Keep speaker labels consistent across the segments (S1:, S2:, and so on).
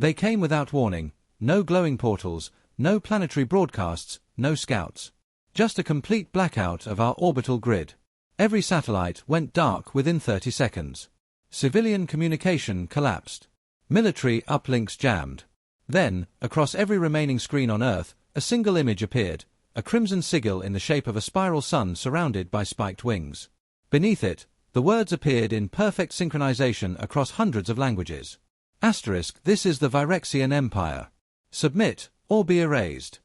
S1: They came without warning, no glowing portals, no planetary broadcasts, no scouts. Just a complete blackout of our orbital grid. Every satellite went dark within 30 seconds. Civilian communication collapsed. Military uplinks jammed. Then, across every remaining screen on Earth, a single image appeared, a crimson sigil in the shape of a spiral sun surrounded by spiked wings. Beneath it, the words appeared in perfect synchronization across hundreds of languages. Asterisk, this is the Virexian Empire. Submit, or be erased.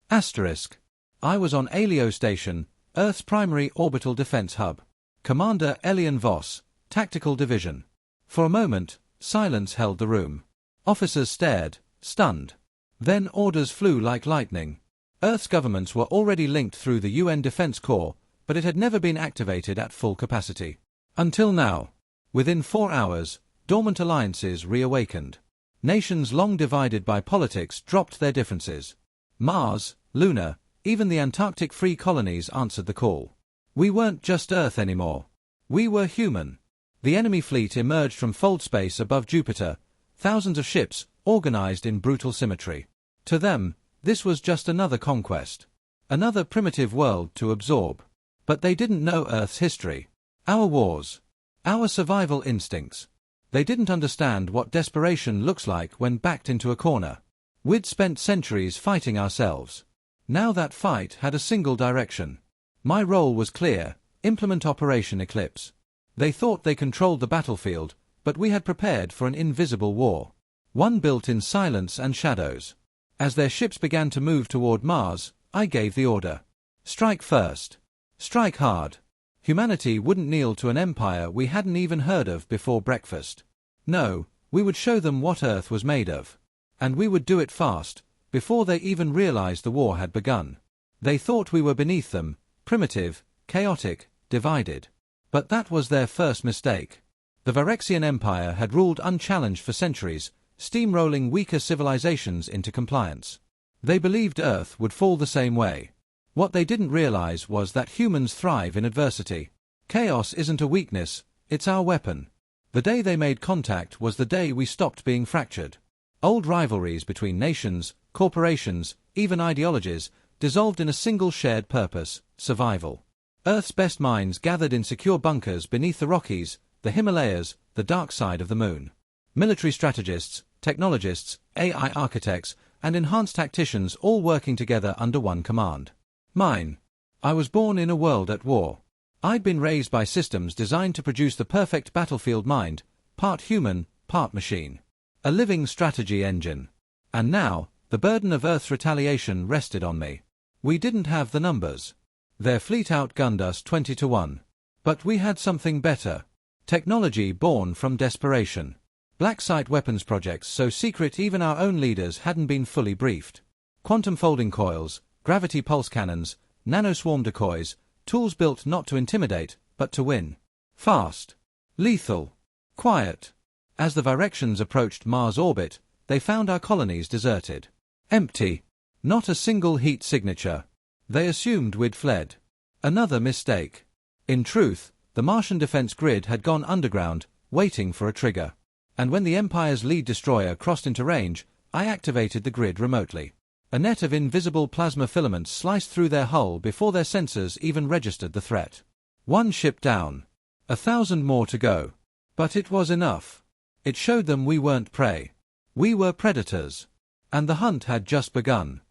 S1: Asterisk. I was on Alio Station, Earth's primary orbital defense hub. Commander Elian Voss, Tactical Division. For a moment, silence held the room. Officers stared, stunned. Then orders flew like lightning. Earth's governments were already linked through the UN Defense Corps, but it had never been activated at full capacity. Until now. Within 4 hours, dormant alliances reawakened. Nations long divided by politics dropped their differences. Mars, Luna, even the Antarctic free colonies answered the call. We weren't just Earth anymore. We were human. The enemy fleet emerged from fold space above Jupiter, thousands of ships, organized in brutal symmetry. To them, this was just another conquest. Another primitive world to absorb. But they didn't know Earth's history. Our wars. Our survival instincts. They didn't understand what desperation looks like when backed into a corner. We'd spent centuries fighting ourselves. Now that fight had a single direction. My role was clear: implement Operation Eclipse. They thought they controlled the battlefield, but we had prepared for an invisible war. One built in silence and shadows. As their ships began to move toward Mars, I gave the order. Strike first. Strike hard. Humanity wouldn't kneel to an empire we hadn't even heard of before breakfast. No, we would show them what Earth was made of. And we would do it fast, before they even realized the war had begun. They thought we were beneath them, primitive, chaotic, divided. But that was their first mistake. The Virexian Empire had ruled unchallenged for centuries, steamrolling weaker civilizations into compliance. They believed Earth would fall the same way. What they didn't realize was that humans thrive in adversity. Chaos isn't a weakness, it's our weapon. The day they made contact was the day we stopped being fractured. Old rivalries between nations, corporations, even ideologies, dissolved in a single shared purpose: survival. Earth's best minds gathered in secure bunkers beneath the Rockies, the Himalayas, the dark side of the moon. Military strategists, technologists, AI architects, and enhanced tacticians all working together under one command. Mine. I was born in a world at war. I'd been raised by systems designed to produce the perfect battlefield mind, part human, part machine. A living strategy engine. And now, the burden of Earth's retaliation rested on me. We didn't have the numbers. Their fleet outgunned us 20-1. But we had something better. Technology born from desperation. Black site weapons projects so secret even our own leaders hadn't been fully briefed. Quantum folding coils, gravity pulse cannons, nanoswarm decoys, tools built not to intimidate, but to win. Fast. Lethal. Quiet. As the Virexians approached Mars orbit, they found our colonies deserted. Empty. Not a single heat signature. They assumed we'd fled. Another mistake. In truth, the Martian defense grid had gone underground, waiting for a trigger. And when the Empire's lead destroyer crossed into range, I activated the grid remotely. A net of invisible plasma filaments sliced through their hull before their sensors even registered the threat. One ship down. 1,000 more to go. But it was enough. It showed them we weren't prey. We were predators. And the hunt had just begun.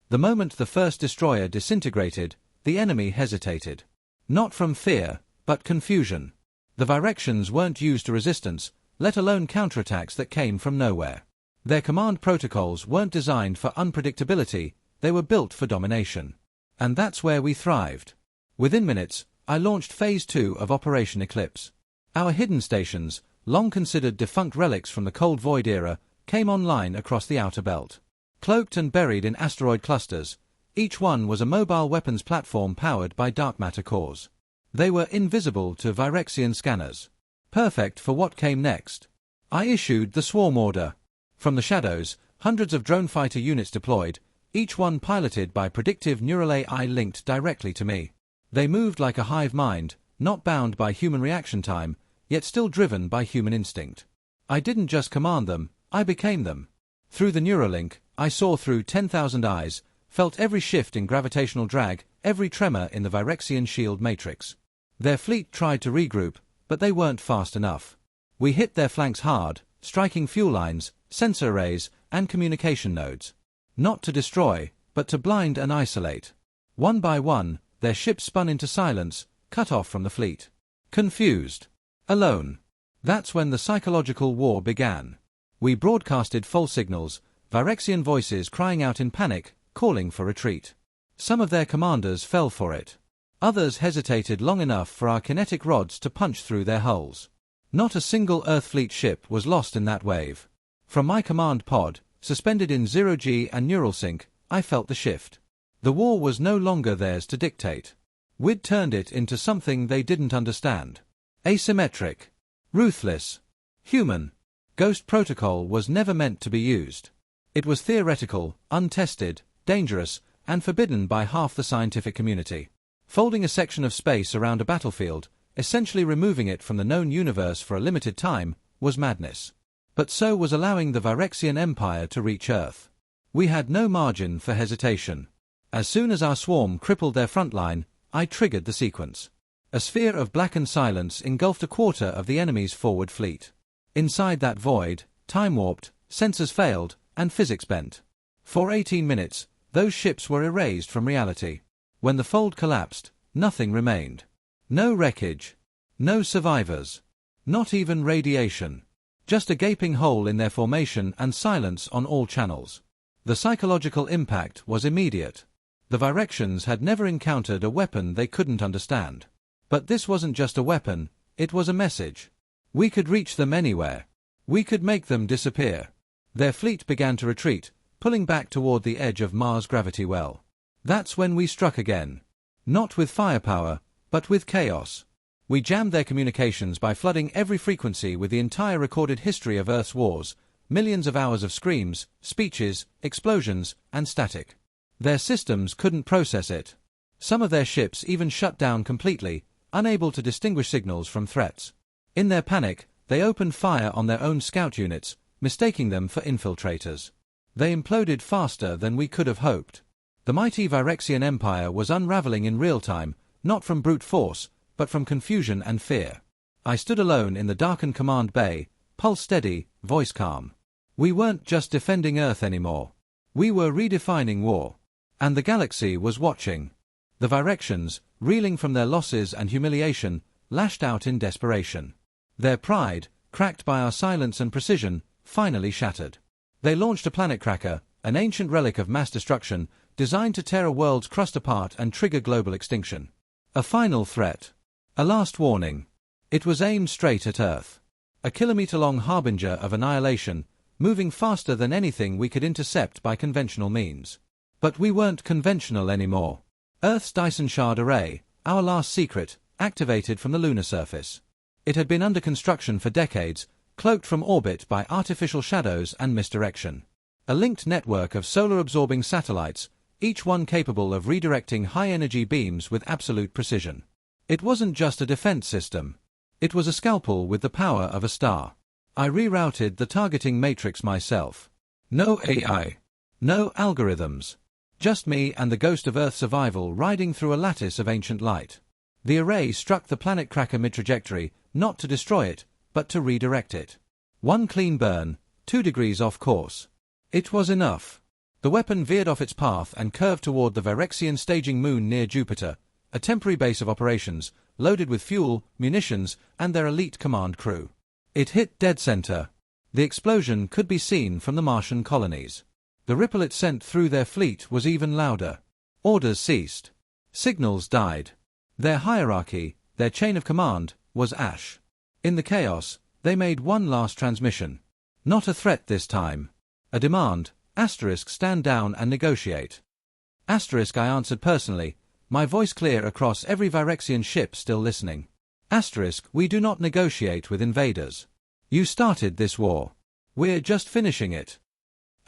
S1: The moment the first destroyer disintegrated, the enemy hesitated. Not from fear, but confusion. The Virexians weren't used to resistance, let alone counterattacks that came from nowhere. Their command protocols weren't designed for unpredictability, they were built for domination. And that's where we thrived. Within minutes, I launched Phase 2 of Operation Eclipse. Our hidden stations, long considered defunct relics from the Cold Void era, came online across the outer belt. Cloaked and buried in asteroid clusters, each one was a mobile weapons platform powered by dark matter cores. They were invisible to Virexian scanners. Perfect for what came next. I issued the swarm order. From the shadows, hundreds of drone fighter units deployed, each one piloted by predictive neural AI linked directly to me. They moved like a hive mind, not bound by human reaction time, yet still driven by human instinct. I didn't just command them, I became them. Through the Neuralink, I saw through 10,000 eyes, felt every shift in gravitational drag, every tremor in the Virexian shield matrix. Their fleet tried to regroup, but they weren't fast enough. We hit their flanks hard, striking fuel lines, sensor arrays, and communication nodes. Not to destroy, but to blind and isolate. One by one, their ships spun into silence, cut off from the fleet. Confused. Alone. That's when the psychological war began. We broadcasted false signals, Virexian voices crying out in panic, calling for retreat. Some of their commanders fell for it. Others hesitated long enough for our kinetic rods to punch through their hulls. Not a single Earthfleet ship was lost in that wave. From my command pod, suspended in 0G and neural sync, I felt the shift. The war was no longer theirs to dictate. We'd turned it into something they didn't understand. Asymmetric. Ruthless. Human. Ghost Protocol was never meant to be used. It was theoretical, untested, dangerous, and forbidden by half the scientific community. Folding a section of space around a battlefield, essentially removing it from the known universe for a limited time, was madness. But so was allowing the Virexian Empire to reach Earth. We had no margin for hesitation. As soon as our swarm crippled their front line, I triggered the sequence. A sphere of blackened silence engulfed a quarter of the enemy's forward fleet. Inside that void, time warped, sensors failed, and physics bent. For 18 minutes, those ships were erased from reality. When the fold collapsed, nothing remained. No wreckage. No survivors. Not even radiation. Just a gaping hole in their formation and silence on all channels. The psychological impact was immediate. The Virexians had never encountered a weapon they couldn't understand. But this wasn't just a weapon, it was a message. We could reach them anywhere. We could make them disappear. Their fleet began to retreat, pulling back toward the edge of Mars' gravity well. That's when we struck again. Not with firepower, but with chaos. We jammed their communications by flooding every frequency with the entire recorded history of Earth's wars, millions of hours of screams, speeches, explosions, and static. Their systems couldn't process it. Some of their ships even shut down completely, unable to distinguish signals from threats. In their panic, they opened fire on their own scout units, mistaking them for infiltrators. They imploded faster than we could have hoped. The mighty Virexian Empire was unraveling in real time, not from brute force, but from confusion and fear. I stood alone in the darkened command bay, pulse steady, voice calm. We weren't just defending Earth anymore. We were redefining war. And the galaxy was watching. The Virexians, reeling from their losses and humiliation, lashed out in desperation. Their pride, cracked by our silence and precision, finally shattered. They launched a planet cracker, an ancient relic of mass destruction, designed to tear a world's crust apart and trigger global extinction. A final threat. A last warning. It was aimed straight at Earth. A kilometer-long harbinger of annihilation, moving faster than anything we could intercept by conventional means. But we weren't conventional anymore. Earth's Dyson Shard Array, our last secret, activated from the lunar surface. It had been under construction for decades, cloaked from orbit by artificial shadows and misdirection. A linked network of solar-absorbing satellites, each one capable of redirecting high-energy beams with absolute precision. It wasn't just a defense system. It was a scalpel with the power of a star. I rerouted the targeting matrix myself. No AI. No algorithms. Just me and the ghost of Earth survival riding through a lattice of ancient light. The array struck the planet cracker mid-trajectory, not to destroy it, but to redirect it. One clean burn, 2 degrees off course. It was enough. The weapon veered off its path and curved toward the Virexian staging moon near Jupiter, a temporary base of operations, loaded with fuel, munitions, and their elite command crew. It hit dead center. The explosion could be seen from the Martian colonies. The ripple it sent through their fleet was even louder. Orders ceased. Signals died. Their hierarchy, their chain of command, was ash. In the chaos, they made one last transmission. Not a threat this time. A demand, *stand down and negotiate. *, I answered personally, my voice clear across every Virexian ship still listening. *, we do not negotiate with invaders. You started this war. We're just finishing it. *.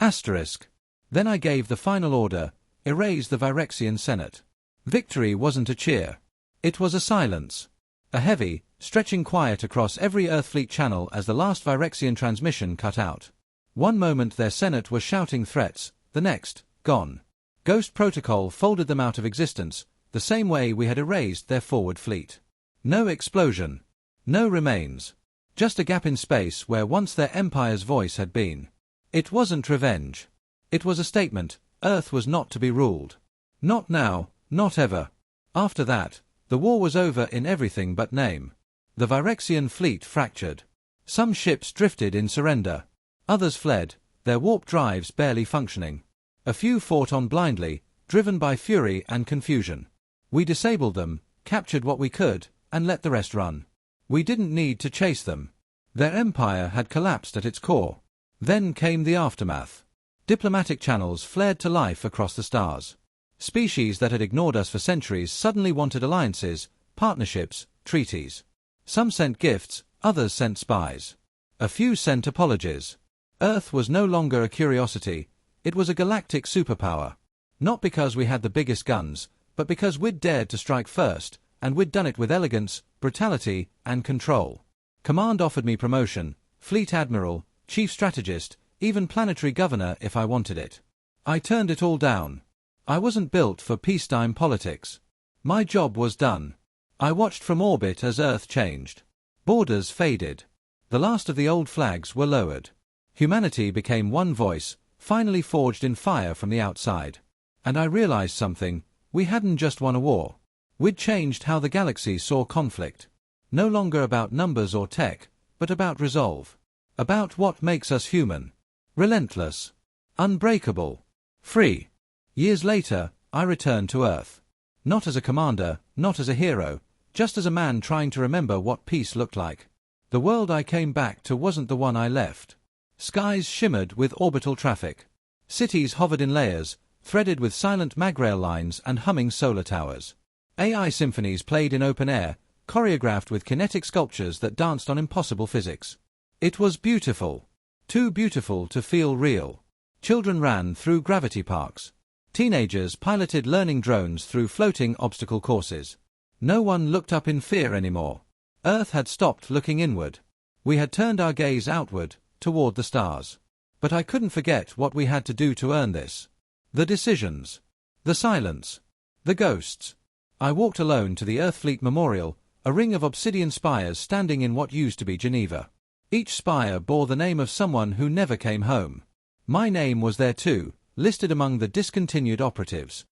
S1: Then I gave the final order, erase the Virexian Senate. Victory wasn't a cheer. It was a silence. A heavy, stretching quiet across every Earthfleet channel as the last Virexian transmission cut out. One moment their senate was shouting threats, the next, gone. Ghost Protocol folded them out of existence, the same way we had erased their forward fleet. No explosion. No remains. Just a gap in space where once their empire's voice had been. It wasn't revenge. It was a statement. Earth was not to be ruled. Not now, not ever. After that, the war was over in everything but name. The Virexian fleet fractured. Some ships drifted in surrender. Others fled, their warp drives barely functioning. A few fought on blindly, driven by fury and confusion. We disabled them, captured what we could, and let the rest run. We didn't need to chase them. Their empire had collapsed at its core. Then came the aftermath. Diplomatic channels flared to life across the stars. Species that had ignored us for centuries suddenly wanted alliances, partnerships, treaties. Some sent gifts, others sent spies. A few sent apologies. Earth was no longer a curiosity, it was a galactic superpower. Not because we had the biggest guns, but because we'd dared to strike first, and we'd done it with elegance, brutality, and control. Command offered me promotion, fleet admiral, chief strategist, even planetary governor if I wanted it. I turned it all down. I wasn't built for peacetime politics. My job was done. I watched from orbit as Earth changed. Borders faded. The last of the old flags were lowered. Humanity became one voice, finally forged in fire from the outside. And I realized something, we hadn't just won a war. We'd changed how the galaxy saw conflict. No longer about numbers or tech, but about resolve. About what makes us human. Relentless. Unbreakable. Free. Years later, I returned to Earth. Not as a commander, not as a hero, just as a man trying to remember what peace looked like. The world I came back to wasn't the one I left. Skies shimmered with orbital traffic. Cities hovered in layers, threaded with silent magrail lines and humming solar towers. AI symphonies played in open air, choreographed with kinetic sculptures that danced on impossible physics. It was beautiful. Too beautiful to feel real. Children ran through gravity parks. Teenagers piloted learning drones through floating obstacle courses. No one looked up in fear anymore. Earth had stopped looking inward. We had turned our gaze outward, toward the stars. But I couldn't forget what we had to do to earn this. The decisions. The silence. The ghosts. I walked alone to the Earthfleet Memorial, a ring of obsidian spires standing in what used to be Geneva. Each spire bore the name of someone who never came home. My name was there too, listed among the discontinued operatives.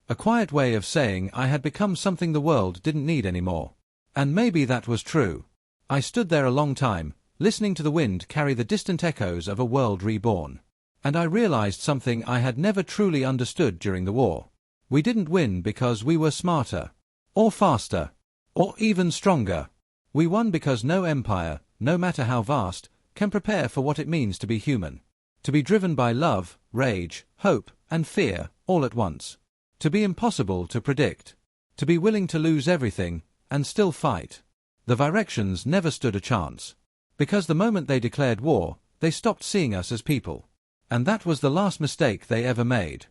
S1: A quiet way of saying I had become something the world didn't need anymore. And maybe that was true. I stood there a long time, listening to the wind carry the distant echoes of a world reborn. And I realized something I had never truly understood during the war. We didn't win because we were smarter, or faster, or even stronger. We won because no empire, no matter how vast, can prepare for what it means to be human. To be driven by love, rage, hope, and fear, all at once. To be impossible to predict. To be willing to lose everything, and still fight. The Virexians never stood a chance. Because the moment they declared war, they stopped seeing us as people. And that was the last mistake they ever made.